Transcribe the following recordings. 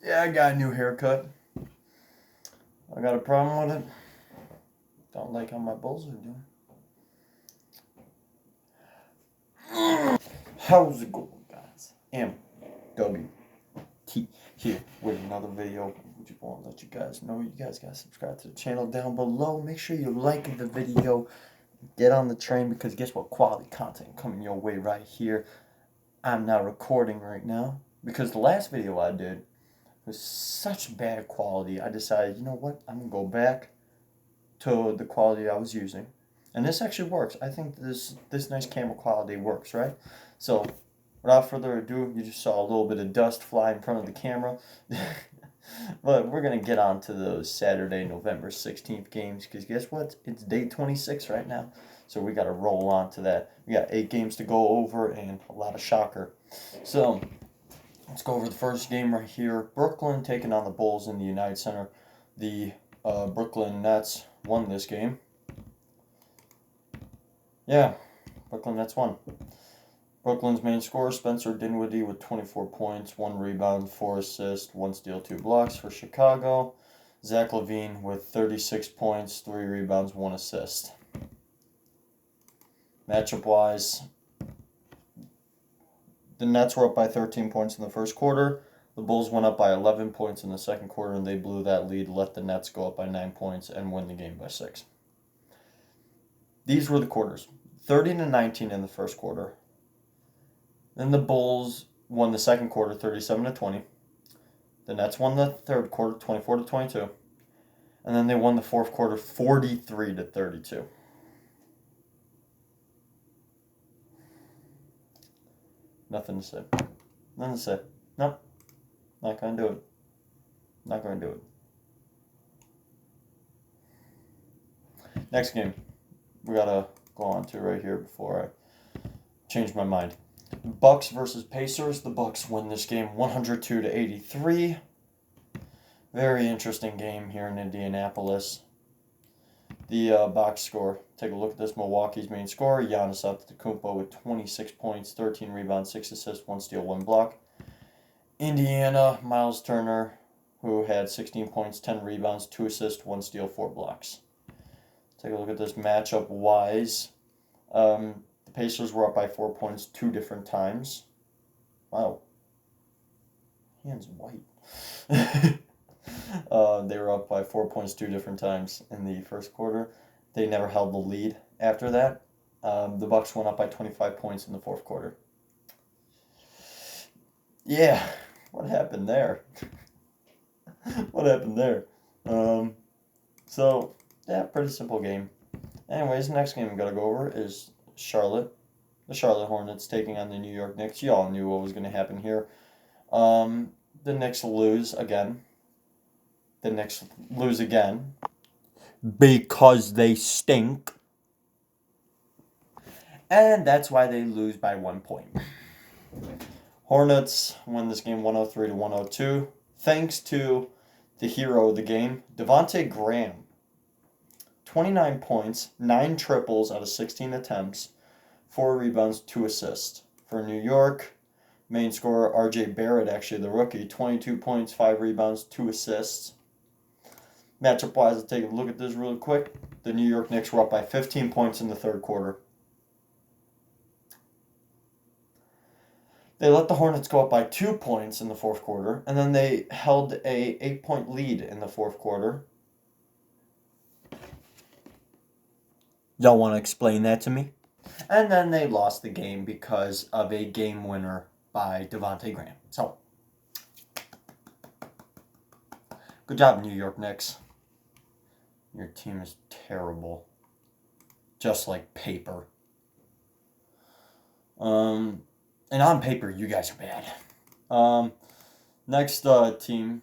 Yeah, I got a new haircut. I got a problem with it. Don't like how my Bulls are doing. How's it going, guys? MWT here with another video. Just want to let you guys know you guys got to subscribe to the channel down below. Make sure you like the video. Get on the train because guess what? Quality content coming your way right here. I'm not recording right now because the last video I did was such bad quality. I decided, you know what? I'm going to go back to the quality I was using. And this actually works. I think this nice camera quality works, right? So, without further ado, you just saw a little bit of dust fly in front of the camera. But we're going to get on to those Saturday, November 16th games because guess what? It's day 26 right now. So we got to roll on to that. We got 8 games to go over and a lot of shocker. So, let's go over the first game right here. Brooklyn taking on the Bulls in the United Center. The Brooklyn Nets won this game. Yeah, Brooklyn Nets won. Brooklyn's main scorer, Spencer Dinwiddie, with 24 points, 1 rebound, 4 assists, 1 steal, 2 blocks for Chicago. Zach LaVine with 36 points, 3 rebounds, 1 assist. Matchup-wise, the Nets were up by 13 points in the first quarter. The Bulls went up by 11 points in the second quarter, and they blew that lead, let the Nets go up by 9 points, and win the game by 6. These were the quarters. 30-19 in the first quarter. Then the Bulls won the second quarter 37-20. The Nets won the third quarter 24-22. And then they won the fourth quarter 43-32. Nothing to say. Nothing to say. Nope. Not going to do it. Not going to do it. Next game. We got to go on to right here before I change my mind. Bucks versus Pacers. The Bucks win this game 102-83. Very interesting game here in Indianapolis. The box score. Take a look at this. Milwaukee's main scorer, Giannis Antetokounmpo, with 26 points, 13 rebounds, 6 assists, 1 steal, 1 block. Indiana, Miles Turner, who had 16 points, 10 rebounds, 2 assists, 1 steal, 4 blocks. Take a look at this matchup-wise. The Pacers were up by 4 points 2 different times. Wow. Hands white. They were up by 4 points 2 different times in the first quarter. They never held the lead after that. The Bucks went up by 25 points in the fourth quarter. Yeah, what happened there? What happened there? So, yeah, pretty simple game. Anyways, next game we gotta go over is Charlotte. The Charlotte Hornets taking on the New York Knicks. You all knew what was going to happen here. The Knicks lose again. The Knicks lose again. Because they stink. And that's why they lose by 1 point. Hornets win this game 103-102. Thanks to the hero of the game, Devontae Graham. 29 points, 9 triples out of 16 attempts, 4 rebounds, 2 assists. For New York, main scorer R.J. Barrett, actually the rookie, 22 points, 5 rebounds, 2 assists. Matchup-wise, let's take a look at this real quick. The New York Knicks were up by 15 points in the third quarter. They let the Hornets go up by 2 points in the fourth quarter, and then they held a 8-point lead in the fourth quarter. Y'all want to explain that to me? And then they lost the game because of a game winner by Devontae Graham. So, good job, New York Knicks. Your team is terrible. Just like paper. And on paper, you guys are bad. Next game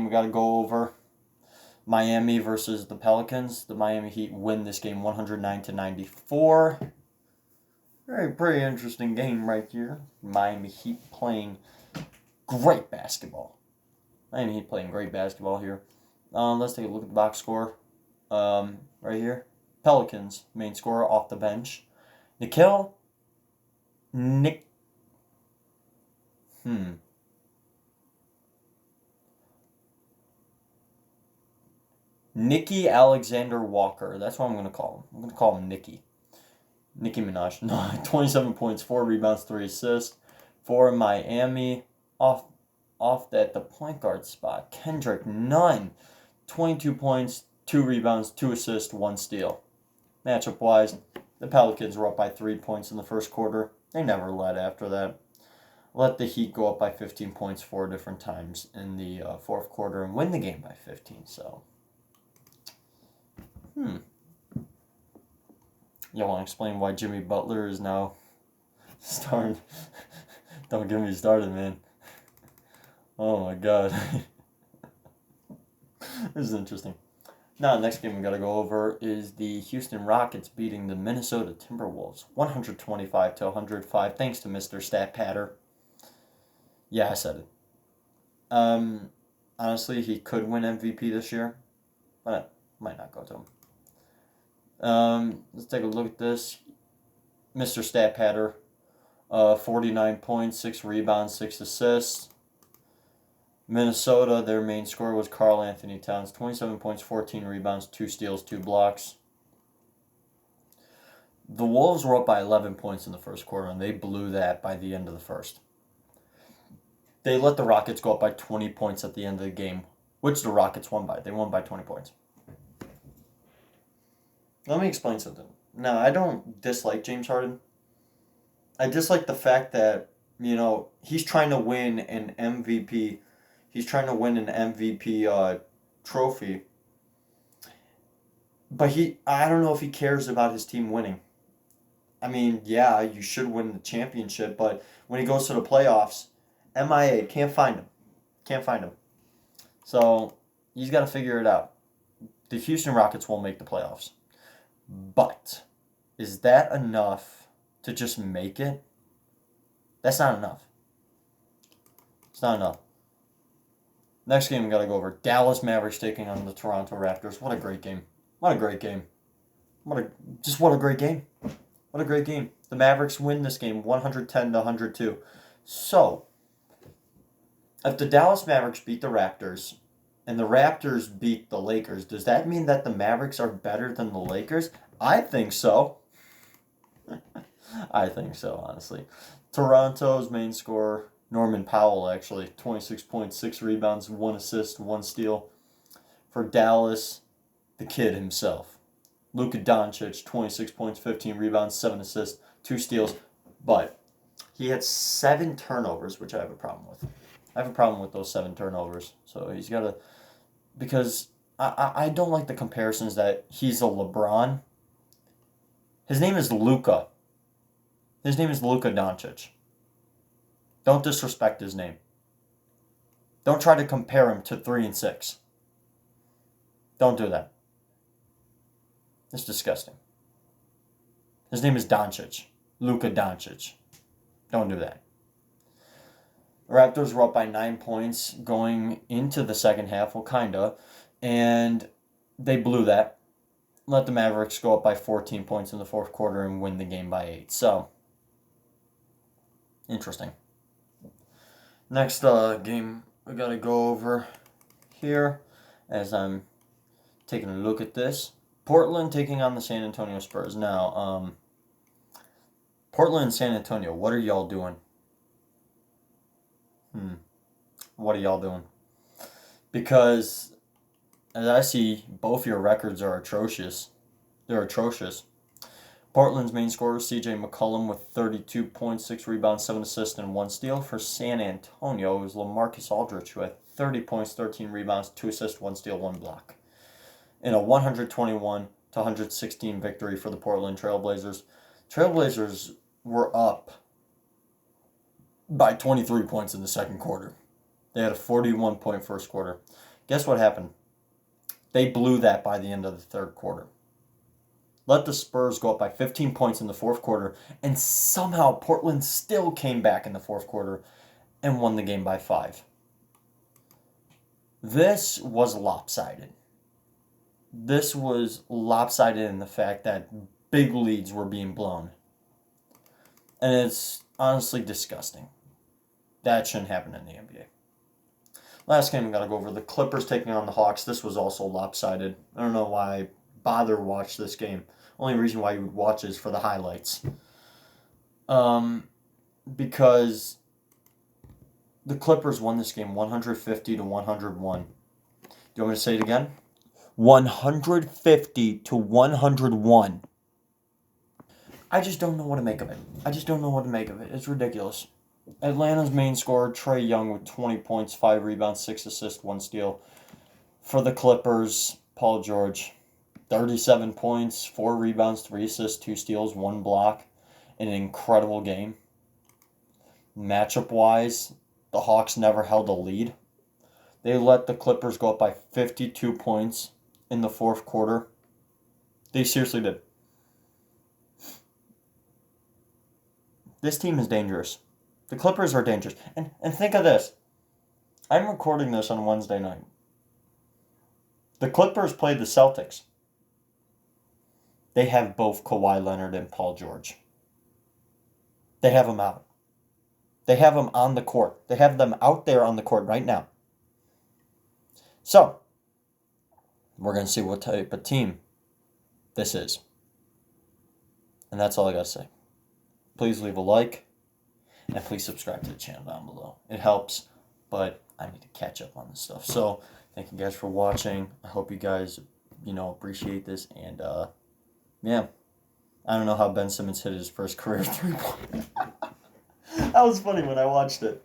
we got to go over. Miami versus the Pelicans. The Miami Heat win this game 109-94. Pretty interesting game right here. Miami Heat playing great basketball. Miami Heat playing great basketball here. Let's take a look at the box score. Right here. Pelicans, main scorer off the bench. Nicky Alexander Walker. That's what I'm going to call him. I'm going to call him Nicky. Nicki Minaj. No, 27 points, 4 rebounds, 3 assists for Miami. Off at the point guard spot. Kendrick Nunn. 22 points, 2 rebounds, 2 assists, 1 steal. Matchup wise, the Pelicans were up by 3 points in the first quarter. They never led after that. Let the Heat go up by 15 points 4 different times in the fourth quarter and win the game by 15. So, y'all want to explain why Jimmy Butler is now starting? Don't get me started, man. Oh my God. This is interesting. Now, the next game we got to go over is the Houston Rockets beating the Minnesota Timberwolves 125-105, thanks to Mr. Stat Patter. Yeah, I said it. Honestly, he could win MVP this year, but it might not go to him. Let's take a look at this. Mr. Stat Patter, 49 points, 6 rebounds, 6 assists. Minnesota, their main scorer was Karl Anthony Towns, 27 points, 14 rebounds, 2 steals, 2 blocks. The Wolves were up by 11 points in the first quarter, and they blew that by the end of the first. They let the Rockets go up by 20 points at the end of the game, which the Rockets won by. They won by 20 points. Let me explain something. Now, I don't dislike James Harden. I dislike the fact that, he's trying to win an MVP. He's trying to win an MVP trophy. But I don't know if he cares about his team winning. I mean, yeah, you should win the championship, but when he goes to the playoffs, MIA, can't find him. So, he's got to figure it out. The Houston Rockets will make the playoffs. But, is that enough to just make it? That's not enough. It's not enough. Next game we got to go over. Dallas Mavericks taking on the Toronto Raptors. What a great game. What a great game. What a great game. What a great game. The Mavericks win this game 110-102. So, if the Dallas Mavericks beat the Raptors and the Raptors beat the Lakers, does that mean that the Mavericks are better than the Lakers? I think so. I think so, honestly. Toronto's main scorer, Norman Powell, actually, 26 points, 6 rebounds, 1 assist, 1 steal. For Dallas, the kid himself, Luka Doncic, 26 points, 15 rebounds, 7 assists, 2 steals. But he had 7 turnovers, which I have a problem with. I have a problem with those 7 turnovers. So he's got to... Because I don't like the comparisons that he's a LeBron. His name is Luka. His name is Luka Doncic. Don't disrespect his name. Don't try to compare him to 3 and 6. Don't do that. It's disgusting. His name is Doncic. Luka Doncic. Don't do that. The Raptors were up by 9 points going into the second half, well, kinda, and they blew that. Let the Mavericks go up by 14 points in the fourth quarter and win the game by 8. So, interesting. Next game we gotta go over here as I'm taking a look at this. Portland taking on the San Antonio Spurs. Now, Portland and San Antonio, what are y'all doing? What are y'all doing? Because, as I see, both your records are atrocious. They're atrocious. Portland's main scorer, C.J. McCollum, with 32 points, 6 rebounds, 7 assists, and 1 steal. For San Antonio, it was LaMarcus Aldridge, who had 30 points, 13 rebounds, 2 assists, 1 steal, 1 block. In a 121-116 victory for the Portland Trailblazers. Trailblazers were up by 23 points in the second quarter. They had a 41-point first quarter. Guess what happened? They blew that by the end of the third quarter. Let the Spurs go up by 15 points in the fourth quarter, and somehow Portland still came back in the fourth quarter and won the game by 5. This was lopsided. This was lopsided in the fact that big leads were being blown. And it's honestly disgusting. That shouldn't happen in the NBA. Last game I got to go over, the Clippers taking on the Hawks. This was also lopsided. I don't know why I bother watch this game. Only reason why you would watch is for the highlights. Because the Clippers won this game 150 to 101. Do you want me to say it again? 150 to 101. I just don't know what to make of it. It's ridiculous. Atlanta's main scorer, Trae Young, with 20 points, 5 rebounds, 6 assists, 1 steal. For the Clippers, Paul George, 37 points, 4 rebounds, 3 assists, 2 steals, 1 block. An incredible game. Matchup-wise, the Hawks never held a lead. They let the Clippers go up by 52 points in the fourth quarter. They seriously did. This team is dangerous. The Clippers are dangerous. And think of this. I'm recording this on Wednesday night. The Clippers played the Celtics. They have both Kawhi Leonard and Paul George. They have them out. They have them on the court. They have them out there on the court right now. So, we're going to see what type of team this is. And that's all I got to say. Please leave a like. And please subscribe to the channel down below. It helps, but I need to catch up on this stuff. So, thank you guys for watching. I hope you guys, appreciate this. And, yeah. I don't know how Ben Simmons hit his first career 3-point. That was funny when I watched it.